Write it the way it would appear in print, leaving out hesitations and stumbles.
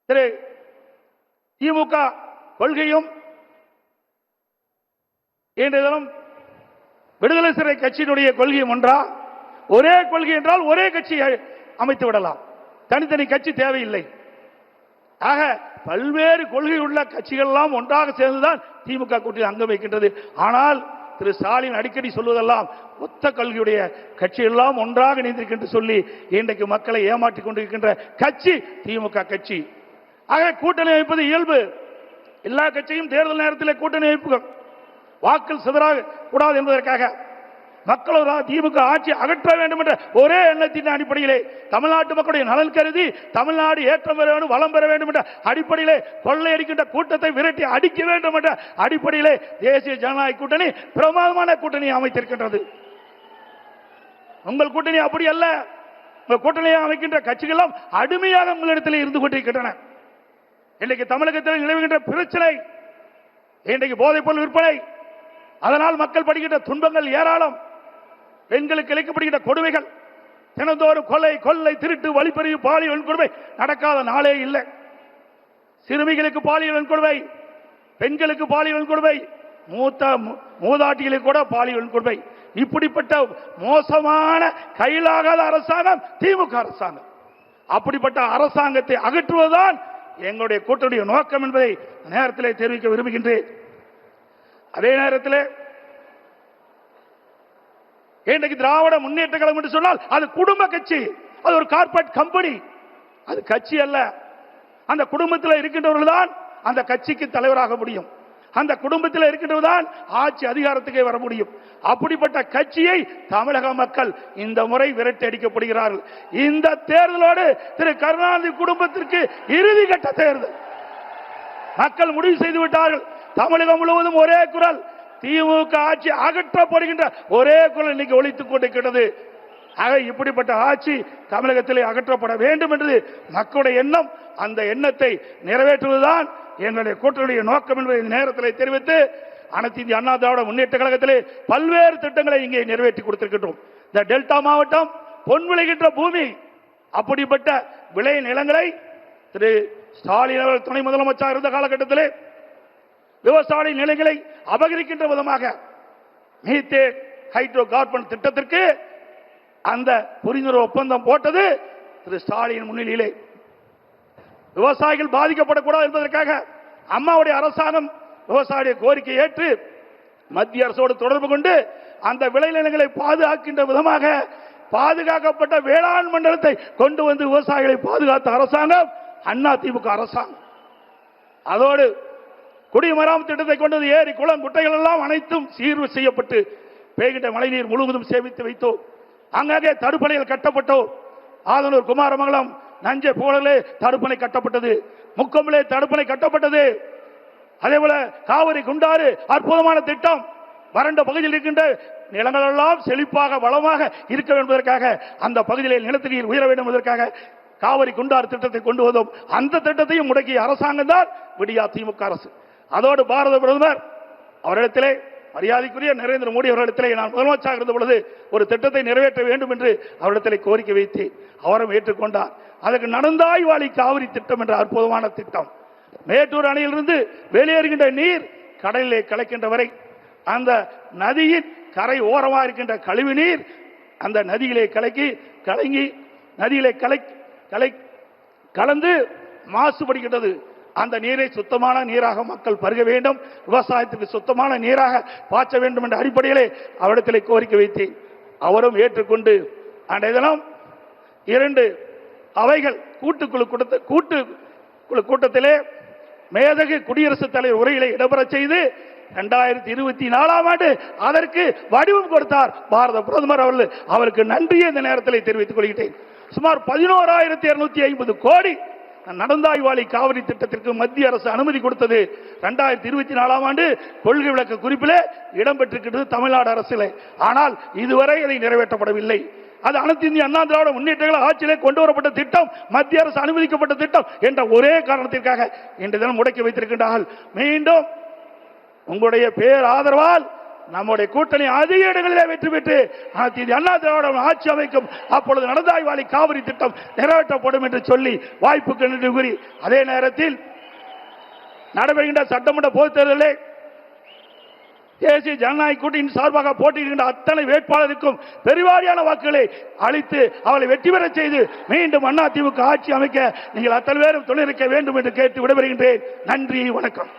திரு திமுக கொள்கையும் இன்றைய தினம் விடுதலை சிறை கட்சியினுடைய கொள்கையும் ஒன்றா? ஒரே கொள்கை என்றால் ஒரே கட்சியை அமைத்து விடலாம், தனித்தனி கட்சி தேவையில்லை. ஆக பல்வேறு கொள்கை உள்ள கட்சிகள் எல்லாம் ஒன்றாக சேர்ந்துதான் திமுக கூட்டணி அங்கம் வைக்கின்றது. ஆனால் திரு ஸ்டாலின் அடிக்கடி சொல்வதெல்லாம் மொத்த கல்வியுடைய கட்சி எல்லாம் ஒன்றாக இணைந்திருக்கின்ற சொல்லி இன்றைக்கு மக்களை ஏமாற்றிக் கொண்டிருக்கின்ற கட்சி திமுக கட்சி. ஆக கூட்டணி அமைப்பது இயல்பு. எல்லா கட்சியும் தேர்தல் நேரத்தில் கூட்டணி அமைப்புகள் வாக்கள் சிதறாக கூடாது என்பதற்காக மக்கள் திமுக ஆட்சி அகற்ற வேண்டும் என்ற ஒரே எண்ணத்தின் அடிப்படையிலே தமிழ்நாட்டு மக்களுடைய நலன் கருதி தமிழ்நாடு ஏற்றம் பெற வேண்டும், வளம் பெற வேண்டும் என்ற அடிப்படையிலே கொள்ளையடிக்கின்ற கூட்டத்தை விரட்டி அடிக்க வேண்டும் என்ற அடிப்படையிலே தேசிய ஜனநாயக கூட்டணி பிரமாதமான கூட்டணி அமைத்திருக்கின்றது. உங்கள் கூட்டணி அப்படி அல்ல. உங்கள் கூட்டணியை அமைக்கின்ற கட்சிகளும் அடிமையாக உங்களிடத்தில் இருந்து கொண்டிருக்கின்றன. இன்றைக்கு தமிழகத்தில் நிலவுகின்ற பிரச்சனை, இன்றைக்கு போதைப் பொருள் விற்பனை, அதனால் மக்கள் படுகின்ற துன்பங்கள் ஏராளம். பெண்களுக்கு இழைக்கப்படுகின்ற கொடுமைகள், தினந்தோறும் கொலை, கொள்ளை, திருட்டு, வழிப்பறிவு, பாலியல் வன்கொடுமை நடக்காத நாளே இல்லை. சிறுமிகளுக்கு பாலியல் வன்கொடுமை, பெண்களுக்கு பாலியல் வன்கொடுமை, மூதாட்டிகளுக்கு கூட பாலியல் வன்கொடுமை. இப்படிப்பட்ட மோசமான கையிலாகாத அரசாங்கம் திமுக அரசாங்கம். அப்படிப்பட்ட அரசாங்கத்தை அகற்றுவதுதான் எங்களுடைய கூட்டணிய நோக்கம் என்பதை நேரத்தில் தெரிவிக்க விரும்புகின்றேன். அதே நேரத்தில் இன்றைக்கு திராவிட முன்னேற்ற கழகம் என்று சொன்னால் அது குடும்ப கட்சி, அது ஒரு கார்ப்பரேட் கம்பெனி, அது கட்சி அல்ல. அந்த குடும்பத்தில் இருக்கின்றவர்கள் தான் அந்த கட்சிக்கு தலைவராக முடியும், அந்த குடும்பத்தில் இருக்கின்றவர் தான் ஆட்சி அதிகாரத்துக்கே வர முடியும். அப்படிப்பட்ட கட்சியை தமிழக மக்கள் இந்த முறை விரட்டி அடிக்கப்படுகிறார்கள். இந்த தேர்தலோடு திரு கருணாநிதி குடும்பத்திற்கு இறுதி கட்ட தேர்தல் மக்கள் முடிவு செய்து விட்டார்கள். தமிழகம் முழுவதும் ஒரே குரல், திமுக ஆட்சி அகற்றப்படுகின்ற ஒரே குரல் இன்னைக்கு ஒலித்துக் கொண்டிருக்கிறது. ஆக இப்படிப்பட்ட ஆட்சி தமிழகத்திலே அகற்றப்பட வேண்டும் என்று மக்களுடைய எண்ணம். அந்த எண்ணத்தை நிறைவேற்றுவதுதான் எங்களுடைய கூட்டணியுடைய நோக்கம் என்பதை இந்த நேரத்தில் தெரிவித்து, அனைத்து இந்திய அண்ணா திராவிட முன்னேற்ற கழகத்திலே பல்வேறு திட்டங்களை இங்கே நிறைவேற்றி கொடுத்திருக்கின்றோம். இந்த டெல்டா மாவட்டம் பொன் விளைகின்ற பூமி, அப்படிப்பட்ட விளை நிலங்களை திரு ஸ்டாலின் அவர்கள் துணை முதலமைச்சர் இருந்த காலகட்டத்திலே விவசாய நிலைகளை அபகரிக்கின்ற விதமாக மீத்தேன் ஹைட்ரோ கார்பன் திட்டத்திற்கு அந்த புரிந்துணர்வு ஒப்பந்தம் போட்டது திரு ஸ்டாலின் முன்னிலையிலே. விவசாயிகள் பாதிக்கப்படக்கூடாது என்பதற்காக அம்மாவுடைய அரசாங்கம் விவசாய கோரிக்கை ஏற்று மத்திய அரசோடு தொடர்பு கொண்டு அந்த விளைநிலங்களை பாதுகாக்கின்ற விதமாக பாதுகாக்கப்பட்ட வேளாண் மண்டலத்தை கொண்டு வந்து விவசாயிகளை பாதுகாத்த அரசாங்கம் அண்ணா திமுக அரசாங்கம். அதோடு குடிமராமத்து திட்டத்தை கொண்டது ஏரி, குளம், குட்டைகள் எல்லாம் அனைத்தும் சீர்வு செய்யப்பட்டு பெய்கின்ற மழைநீர் முழுவதும் சேமித்து வைத்தோம். அங்கங்கே தடுப்பணைகள் கட்டப்பட்டோம். ஆதனூர், குமாரமங்கலம், நஞ்சை போலே தடுப்பணை கட்டப்பட்டது, முக்கம்பிலே தடுப்பணை கட்டப்பட்டது. அதே போல காவிரி குண்டாறு அற்புதமான திட்டம். வறண்ட பகுதியில் இருக்கின்ற நிலங்கள் எல்லாம் செழிப்பாக வளமாக இருக்க வேண்டும் என்பதற்காக, அந்த பகுதியில் நிலத்தடி நீர் உயர வேண்டும் என்பதற்காக காவிரி குண்டாறு திட்டத்தை கொண்டு வந்தோம். அந்த திட்டத்தையும் முடக்கிய அரசாங்கம் தான் விடியா திமுக அரசு. அதோடு பாரத பிரதமர் அவரிடத்திலே, மரியாதைக்குரிய நரேந்திர மோடி அவர்களிடத்திலே நான் முதலமைச்சராக இருந்த பொழுது ஒரு திட்டத்தை நிறைவேற்ற வேண்டும் என்று அவரிடத்திலே கோரிக்கை வைத்தேன். அவரும் ஏற்றுக்கொண்டார். அதற்கு நடந்தாய் வாழி காவிரி திட்டம் என்ற அற்புதமான திட்டம். மேட்டூர் அணையிலிருந்து வெளியேறுகின்ற நீர் கடலிலே கலக்கின்ற வரை அந்த நதியின் கரை ஓரமாக இருக்கின்ற கழிவு நீர் அந்த நதியிலே கலந்து மாசுபடுகின்றது. அந்த நீரை சுத்தமான நீராக மக்கள் பருக வேண்டும், விவசாயத்துக்கு சுத்தமான நீராக பாய்ச்ச வேண்டும் என்ற அடிப்படையிலே அவரிடத்திலே கோரிக்கை வைத்தேன். அவரும் ஏற்றுக்கொண்டு அன்றைய தினம் 2 அவைகள் கூட்டுக்குழு கூட்டத்திலே மேதகு குடியரசுத் தலைவர் உரையிலே இடம்பெற செய்து 2024ஆம் ஆண்டு அதற்கு வடிவம் கொடுத்தார் பாரத பிரதமர் அவர்கள். அவருக்கு நன்றியை இந்த நேரத்தில் தெரிவித்துக் கொள்கிறேன். சுமார் 11,250 கோடி நடந்தாய் வாழி காவிரி திட்டத்திற்கு மத்திய அரசு அனுமதி கொடுத்தது 2024ஆம் ஆண்டு கொள்கை விளக்க குறிப்பிலே இடம்பெற்றிருக்கிறது தமிழ்நாடு அரசிலே. ஆனால் இதுவரை அதை நிறைவேற்றப்படவில்லை. அது அனைத்து இந்திய அண்ணா திராவிட முன்னேற்ற கழக ஆட்சியிலே கொண்டு வரப்பட்ட திட்டம், மத்திய அரசு அனுமதிக்கப்பட்ட திட்டம் என்ற ஒரே காரணத்திற்காக இன்று தினம் முடக்கி வைத்திருக்கின்றார்கள். மீண்டும் உங்களுடைய பேர் ஆதரவால் நம்முடைய கூட்டணி அதிக இடங்களிலே வெற்றி பெற்று அண்ணா திராவிட ஆட்சி அமைக்கும். அப்பொழுது நடந்தாய்வாளி காவிரி திட்டம் நிறைவேற்றப்படும் என்று சொல்லி வாய்ப்புக்கு நன்றி கூறி, அதே நேரத்தில் நடைபெறுகின்ற சட்டமன்ற பொதுத் தேர்தலில் தேசிய ஜனநாயக கூட்டணியின் சார்பாக போட்டியிடுகின்ற அத்தனை வேட்பாளருக்கும் பெருவாரியான வாக்குகளை அளித்து அவளை வெற்றி பெற செய்து மீண்டும் அதிமுக ஆட்சி அமைக்க நீங்கள் அத்தனை பேரும் துணை இருக்க வேண்டும் என்று கேட்டு விடைபெறுகின்றேன். நன்றி, வணக்கம்.